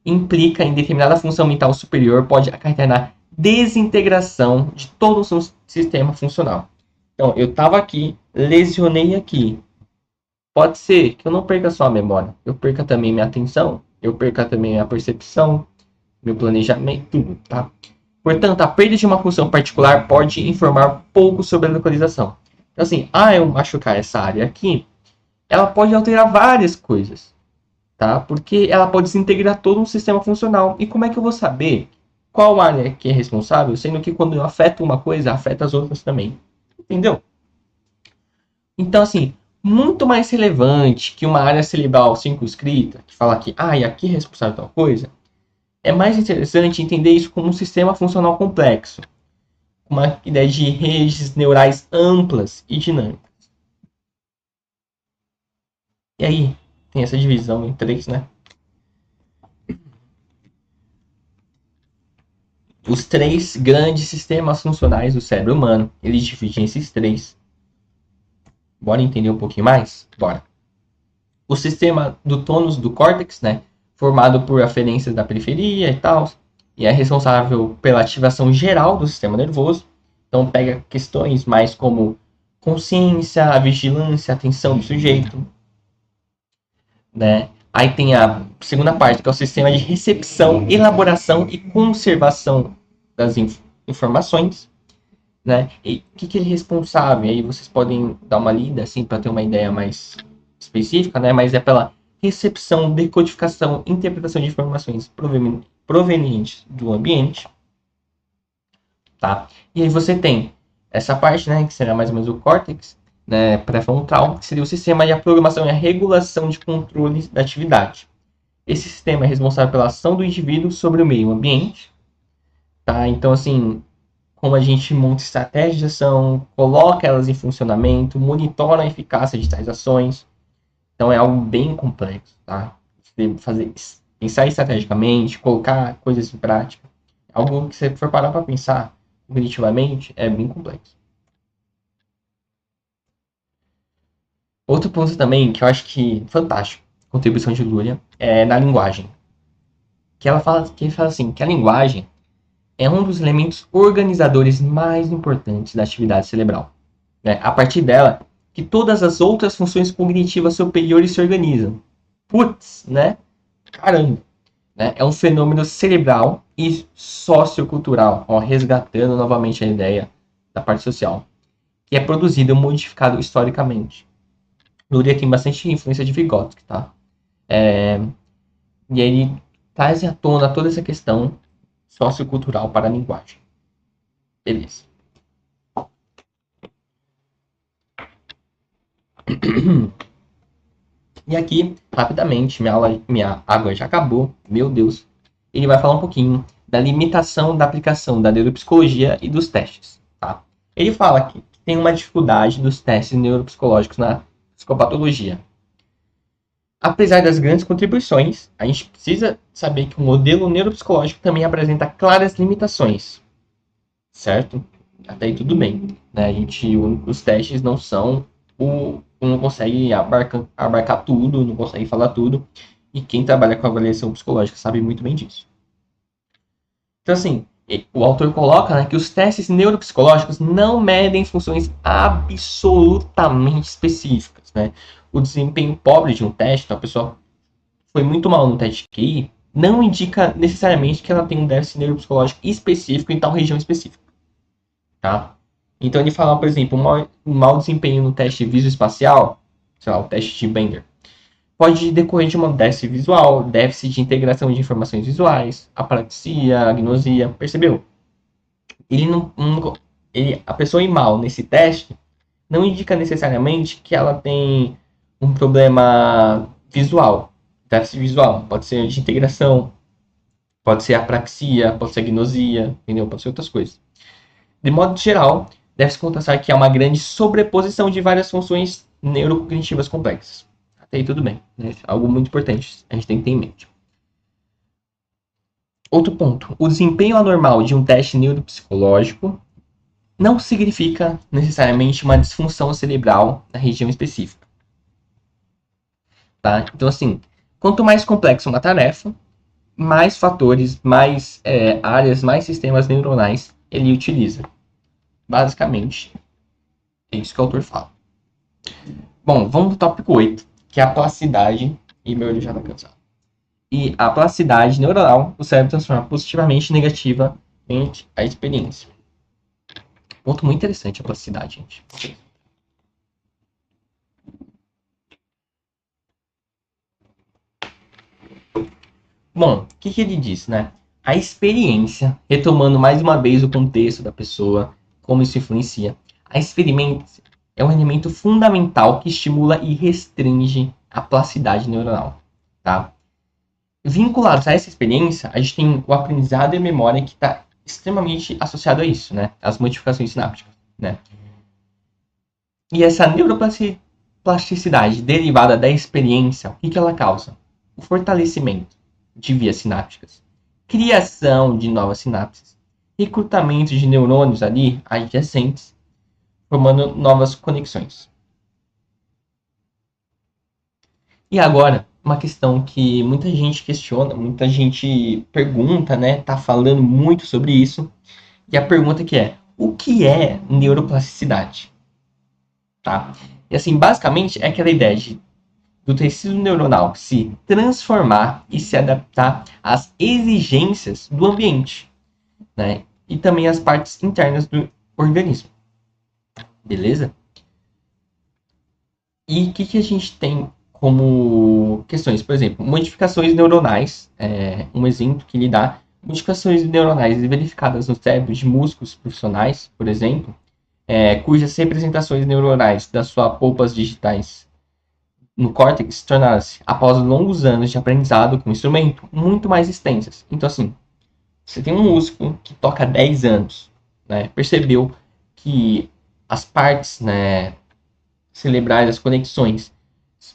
implica em determinada função mental superior, pode acarretar na desintegração de todo o seu sistema funcional. Então, eu estava aqui, lesionei aqui. Pode ser que eu não perca só a memória, eu perca também minha atenção, eu perca também a percepção, meu planejamento, tudo, tá? Portanto, a perda de uma função particular pode informar pouco sobre a localização. Então, assim, eu machucar essa área aqui, ela pode alterar várias coisas, tá? Porque ela pode desintegrar todo um sistema funcional. E como é que eu vou saber qual área que é responsável, sendo que quando eu afeto uma coisa, afeta as outras também? Entendeu? Então, assim, muito mais relevante que uma área cerebral circunscrita, que fala que, e aqui é responsável por tal coisa, é mais interessante entender isso como um sistema funcional complexo, uma ideia de redes neurais amplas e dinâmicas. E aí, tem essa divisão em três, né? Os três grandes sistemas funcionais do cérebro humano, eles dividem esses três. Bora entender um pouquinho mais? Bora. O sistema do tônus do córtex, né? Formado por aferências da periferia e tal, e é responsável pela ativação geral do sistema nervoso. Então pega questões mais como consciência, a vigilância, a atenção do sujeito, né? Aí tem a segunda parte, que é o sistema de recepção, elaboração e conservação das informações, né? E o que ele é responsável? Aí vocês podem dar uma lida, assim, para ter uma ideia mais específica, né? Mas é pela recepção, decodificação, interpretação de informações provenientes do ambiente, tá? E aí você tem essa parte, né, que será mais ou menos o córtex, né, pré-frontal, que seria o sistema de programação e a regulação de controle da atividade. Esse sistema é responsável pela ação do indivíduo sobre o meio ambiente, tá? Então, assim, como a gente monta estratégias de ação, coloca elas em funcionamento, monitora a eficácia de tais ações. Então, é algo bem complexo, tá? Você pensar estrategicamente, colocar coisas em prática. Algo que você for parar para pensar cognitivamente é bem complexo. Outro ponto também que eu acho que fantástico, contribuição de Luria, é na linguagem. Que ela fala assim, que a linguagem é um dos elementos organizadores mais importantes da atividade cerebral. Né? A partir dela, que todas as outras funções cognitivas superiores se organizam. Putz, né? Caramba. Né? É um fenômeno cerebral e sociocultural, resgatando novamente a ideia da parte social, que é produzido e modificado historicamente. Luria tem bastante influência de Vygotsky, tá? E ele traz à tona toda essa questão sociocultural para a linguagem. Beleza. E aqui, rapidamente, minha água já acabou, meu Deus. Ele vai falar um pouquinho da limitação da aplicação da neuropsicologia e dos testes, tá? Ele fala que tem uma dificuldade dos testes neuropsicológicos na psicopatologia. Apesar das grandes contribuições, a gente precisa saber que o modelo neuropsicológico também apresenta claras limitações, certo? Até aí tudo bem, né? Os testes não são não consegue abarcar tudo, não consegue falar tudo, e quem trabalha com avaliação psicológica sabe muito bem disso. Então, assim, o autor coloca, né, que os testes neuropsicológicos não medem funções absolutamente específicas, né? O desempenho pobre de um teste, então a pessoa foi muito mal no teste de QI, não indica necessariamente que ela tem um déficit neuropsicológico específico em tal região específica, tá? Então ele fala, por exemplo, um mau desempenho no teste visoespacial, sei lá, o teste de Bender, pode decorrer de uma déficit visual, déficit de integração de informações visuais, apraxia, agnosia, percebeu? Ele a pessoa ir mal nesse teste não indica necessariamente que ela tem um problema visual, déficit visual, pode ser de integração, pode ser apraxia, pode ser agnosia, entendeu? Pode ser outras coisas. De modo geral, deve-se constatar que há uma grande sobreposição de várias funções neurocognitivas complexas. Até aí tudo bem, né? Algo muito importante a gente tem que ter em mente. Outro ponto, o desempenho anormal de um teste neuropsicológico não significa necessariamente uma disfunção cerebral na região específica. Tá? Então, assim, quanto mais complexa uma tarefa, mais fatores, mais áreas, mais sistemas neuronais ele utiliza. Basicamente, é isso que o autor fala. Bom, vamos pro tópico 8, que é a plasticidade. E meu olho já tá cansado. E a plasticidade neuronal, o cérebro transforma positivamente e negativamente a experiência. Ponto muito interessante a plasticidade, gente. Bom, o que ele diz, né? A experiência, retomando mais uma vez o contexto da pessoa, como isso influencia. A experiência é um elemento fundamental que estimula e restringe a plasticidade neuronal, tá? Vinculados a essa experiência, a gente tem o aprendizado e a memória que está extremamente associado a isso, né? As modificações sinápticas, né? E essa neuroplasticidade derivada da experiência, o que ela causa? O fortalecimento de vias sinápticas, criação de novas sinapses, recrutamento de neurônios ali adjacentes, formando novas conexões. E agora, uma questão que muita gente questiona, muita gente pergunta, né? Tá falando muito sobre isso. E a pergunta que é: o que é neuroplasticidade? Tá? E assim, basicamente é aquela ideia do tecido neuronal se transformar e se adaptar às exigências do ambiente, né? E também às partes internas do organismo. Beleza? E o que a gente tem como questões? Por exemplo, modificações neuronais, um exemplo que lhe dá modificações neuronais verificadas no cérebro de músicos profissionais, por exemplo, cujas representações neuronais das suas polpas digitais no córtex tornaram-se, após longos anos de aprendizado com o instrumento, muito mais extensas. Então, assim, você tem um músico que toca 10 anos, né, percebeu que as partes, né, cerebrais, as conexões,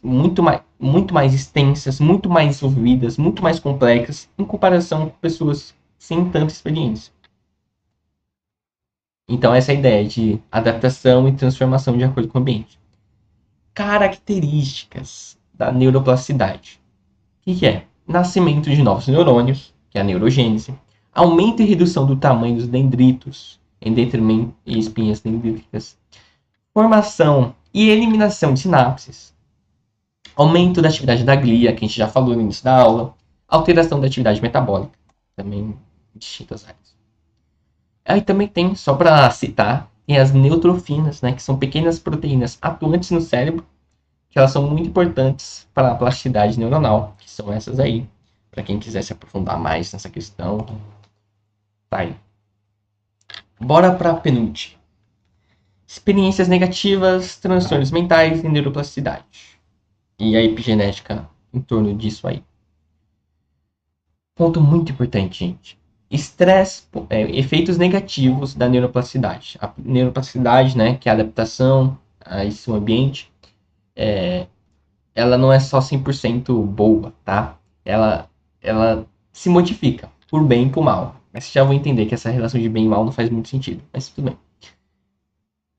muito mais extensas, muito mais desenvolvidas, muito mais complexas, em comparação com pessoas sem tanta experiência. Então, essa é a ideia de adaptação e transformação de acordo com o ambiente. Características da neuroplasticidade. O que é? Nascimento de novos neurônios, que é a neurogênese, aumento e redução do tamanho dos dendritos, endotelioma e espinhas dendríticas, formação e eliminação de sinapses, aumento da atividade da glia, que a gente já falou no início da aula, alteração da atividade metabólica, também em distintas áreas. Aí também tem, só para citar, tem as neutrofinas, né, que são pequenas proteínas atuantes no cérebro, que elas são muito importantes para a plasticidade neuronal, que são essas aí, para quem quiser se aprofundar mais nessa questão. Tá aí. Bora para a penúltima. Experiências negativas, transtornos mentais e neuroplasticidade. E a epigenética em torno disso aí. Ponto muito importante, gente. Estresse, efeitos negativos da neuroplasticidade. A neuroplasticidade, né, que é a adaptação a esse ambiente, ela não é só 100% boa, tá? Ela se modifica, por bem e por mal. Mas vocês já vão entender que essa relação de bem e mal não faz muito sentido, mas tudo bem.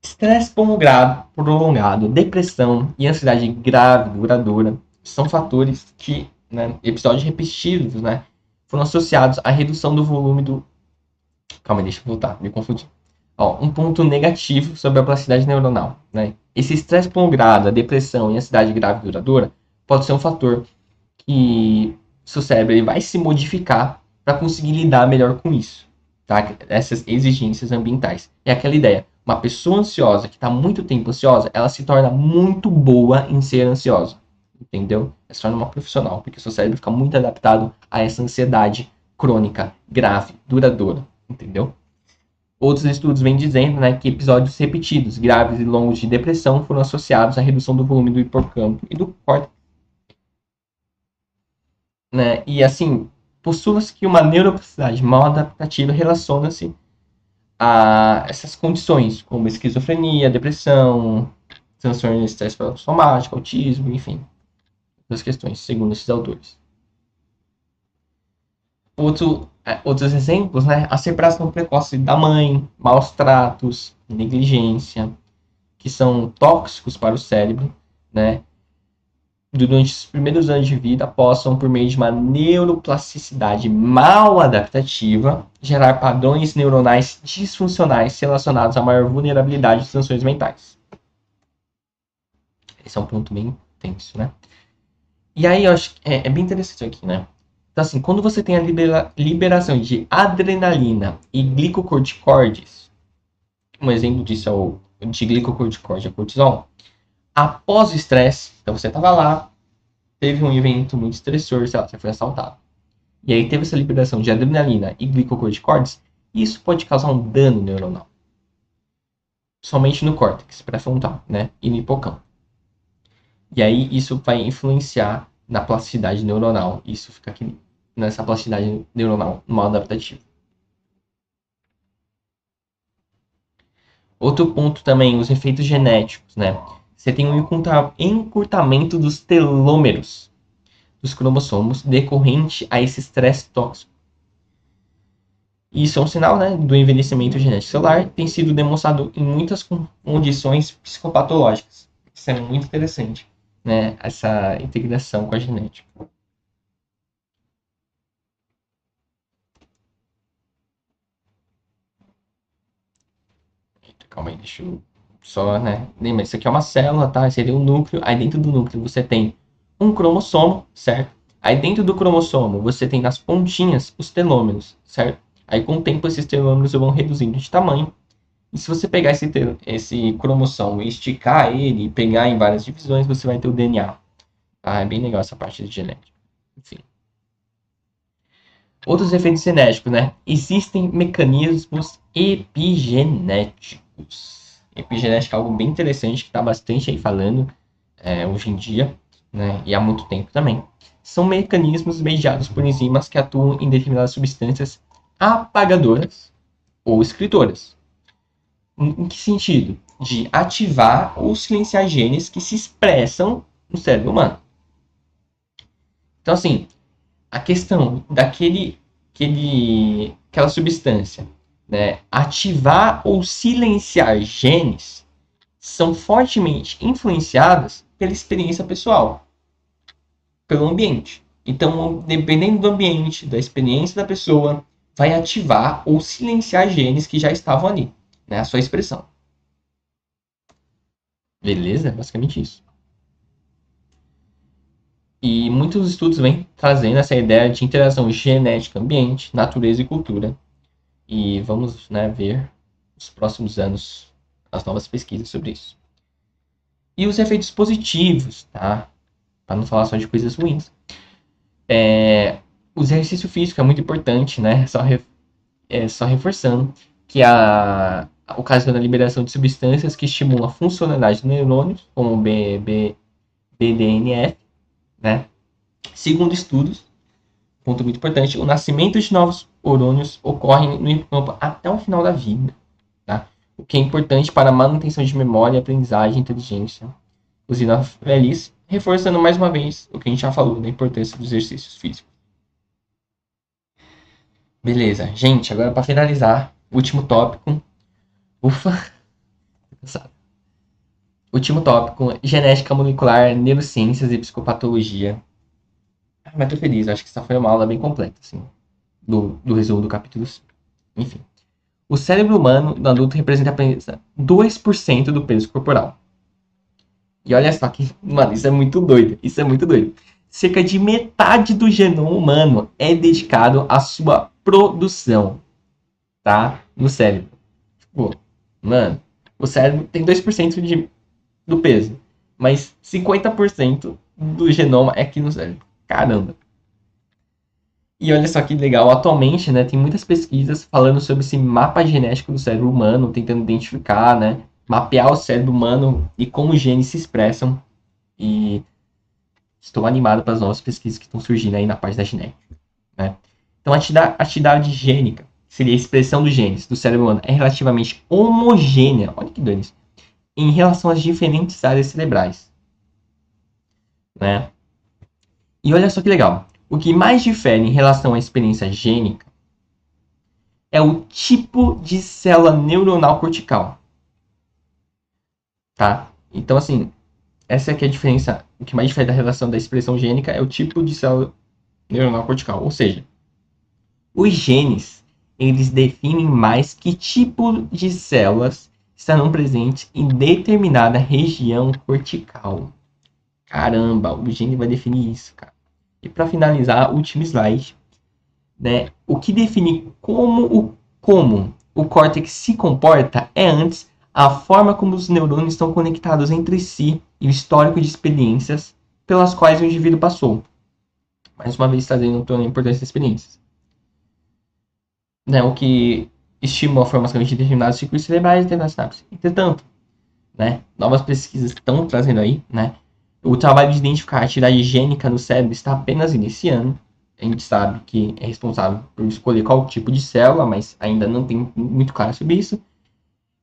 Estresse prolongado, depressão e ansiedade grave, duradoura, são fatores que, né, episódios repetitivos, né, foram associados à redução do volume do... Calma, deixa eu voltar, me confundi. Ó, um ponto negativo sobre a plasticidade neuronal, né? Esse estresse prolongado, a depressão e a ansiedade grave e duradoura pode ser um fator que seu cérebro ele vai se modificar para conseguir lidar melhor com isso, tá? Essas exigências ambientais. É aquela ideia. uma pessoa ansiosa que está muito tempo ansiosa, ela se torna muito boa em ser ansiosa. Entendeu? Ela se torna uma profissional, porque o seu cérebro fica muito adaptado a essa ansiedade crônica, grave, duradoura. Entendeu? Outros estudos vêm dizendo, né, que episódios repetidos, graves e longos de depressão foram associados à redução do volume do hipocampo e do córtex. Né? E assim, postula-se que uma neuroplasticidade mal adaptativa relaciona-se a essas condições, como esquizofrenia, depressão, transtorno de estresse pós-traumático, autismo, enfim, outras questões, segundo esses autores. Outros exemplos, né? A separação precoce da mãe, maus tratos, negligência, que são tóxicos para o cérebro, né? Durante os primeiros anos de vida, possam, por meio de uma neuroplasticidade mal adaptativa, gerar padrões neuronais disfuncionais relacionados a maior vulnerabilidade de sanções mentais. Esse é um ponto bem tenso, né? E aí, eu acho que é bem interessante isso aqui, né? Então, assim, quando você tem a liberação de adrenalina e glicocorticoides, um exemplo disso é o de glicocorticoide, a cortisol, após o estresse, então você estava lá, teve um evento muito estressor, sei lá, você foi assaltado. E aí teve essa liberação de adrenalina e glicocorticoides, isso pode causar um dano neuronal. Somente no córtex pré-frontal, né? E no hipocampo. E aí isso vai influenciar na plasticidade neuronal. Isso fica aqui nessa plasticidade neuronal mal adaptativa. Outro ponto também, os efeitos genéticos, né? Você tem um encurtamento dos telômeros dos cromossomos decorrente a esse estresse tóxico. Isso é um sinal, né, do envelhecimento genético celular, tem sido demonstrado em muitas condições psicopatológicas. Isso é muito interessante, né, essa integração com a genética. Calma aí, deixa eu só, né, lembra, isso aqui é uma célula, tá? Seria um núcleo, aí dentro do núcleo você tem um cromossomo, certo? Aí dentro do cromossomo você tem nas pontinhas os telômeros, certo? Aí com o tempo esses telômeros vão reduzindo de tamanho. E se você pegar esse cromossomo e esticar ele e pegar em várias divisões, você vai ter o DNA. Ah, é bem legal essa parte de genética. Enfim. Outros efeitos genéticos, né? Existem mecanismos epigenéticos. Epigenética é algo bem interessante que está bastante aí falando hoje em dia, né? E há muito tempo também. São mecanismos mediados por enzimas que atuam em determinadas substâncias apagadoras ou escritoras. Em que sentido? De ativar ou silenciar genes que se expressam no cérebro humano. Então, assim, a questão daquela substância, né, ativar ou silenciar genes são fortemente influenciadas pela experiência pessoal, pelo ambiente. Então, dependendo do ambiente, da experiência da pessoa, vai ativar ou silenciar genes que já estavam ali, né, a sua expressão. Beleza? Basicamente isso. E muitos estudos vêm trazendo essa ideia de interação genética, ambiente, natureza e cultura. E vamos, né, ver nos próximos anos as novas pesquisas sobre isso. E os efeitos positivos, tá? Para não falar só de coisas ruins. O exercício físico é muito importante, né? Só reforçando que ocasiona a liberação de substâncias que estimulam a funcionalidade dos neurônios, como o BDNF, né? Segundo estudos, ponto muito importante, o nascimento de novos neurônios ocorre no hipocampo até o final da vida, tá? O que é importante para a manutenção de memória, aprendizagem e inteligência. Inclusive na velhice, reforçando mais uma vez o que a gente já falou da importância dos exercícios físicos. Beleza, gente, agora para finalizar, último tópico. Ufa, tô cansado. Último tópico, genética molecular, neurociências e psicopatologia. Mas tô feliz, acho que essa foi uma aula bem completa, assim, do resumo do capítulo 5. Enfim. O cérebro humano do adulto representa apenas 2% do peso corporal. E olha só que, mano, isso é muito doido. Isso é muito doido. Cerca de metade do genoma humano é dedicado à sua produção, tá? No cérebro. Pô, mano, O cérebro tem 2% do peso, mas 50% do genoma é aqui no cérebro. Caramba! E olha só que legal, atualmente, né, tem muitas pesquisas falando sobre esse mapa genético do cérebro humano, tentando identificar, né, mapear o cérebro humano e como os genes se expressam. E estou animado para as novas pesquisas que estão surgindo aí na parte da genética, né? Então, a atividade gênica, que seria a expressão dos genes do cérebro humano, é relativamente homogênea, olha que doido isso, em relação às diferentes áreas cerebrais, né? E olha só que legal, o que mais difere em relação à experiência gênica é o tipo de célula neuronal cortical, tá? Então, assim, essa aqui é a diferença, o que mais difere da relação da expressão gênica é o tipo de célula neuronal cortical, ou seja, os genes, eles definem mais que tipo de células estarão presentes em determinada região cortical. Caramba, o gene vai definir isso, cara. E para finalizar, último slide, né? O que define como o córtex se comporta é antes a forma como os neurônios estão conectados entre si e o histórico de experiências pelas quais o indivíduo passou. Mais uma vez trazendo a importância das experiências. Né, o que estimula a formação de determinados circuitos cerebrais e determinadas sinapses. Entretanto, né, novas pesquisas estão trazendo aí, né, o trabalho de identificar a atividade gênica no cérebro está apenas iniciando. A gente sabe que é responsável por escolher qual tipo de célula, mas ainda não tem muito claro sobre isso.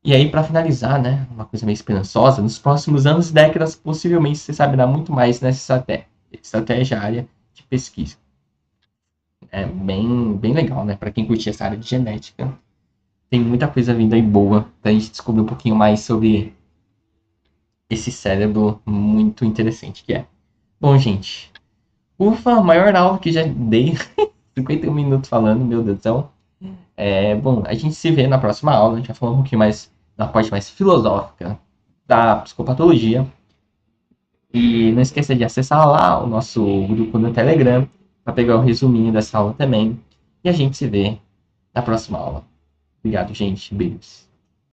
E aí, para finalizar, né, uma coisa meio esperançosa, nos próximos anos e décadas, possivelmente você saberá muito mais nessa estratégia área de pesquisa. É bem legal, né? Para quem curte essa área de genética, tem muita coisa vindo aí boa pra gente descobrir um pouquinho mais sobre esse cérebro muito interessante que é. Bom, gente, ufa, maior aula que já dei, 51 minutos falando, meu Deus do céu. Bom, a gente se vê na próxima aula, a gente vai falar um pouquinho mais da parte mais filosófica da psicopatologia. E não esqueça de acessar lá o nosso grupo no Telegram para pegar o resuminho dessa aula também. E a gente se vê na próxima aula. Obrigado, gente. Beijos.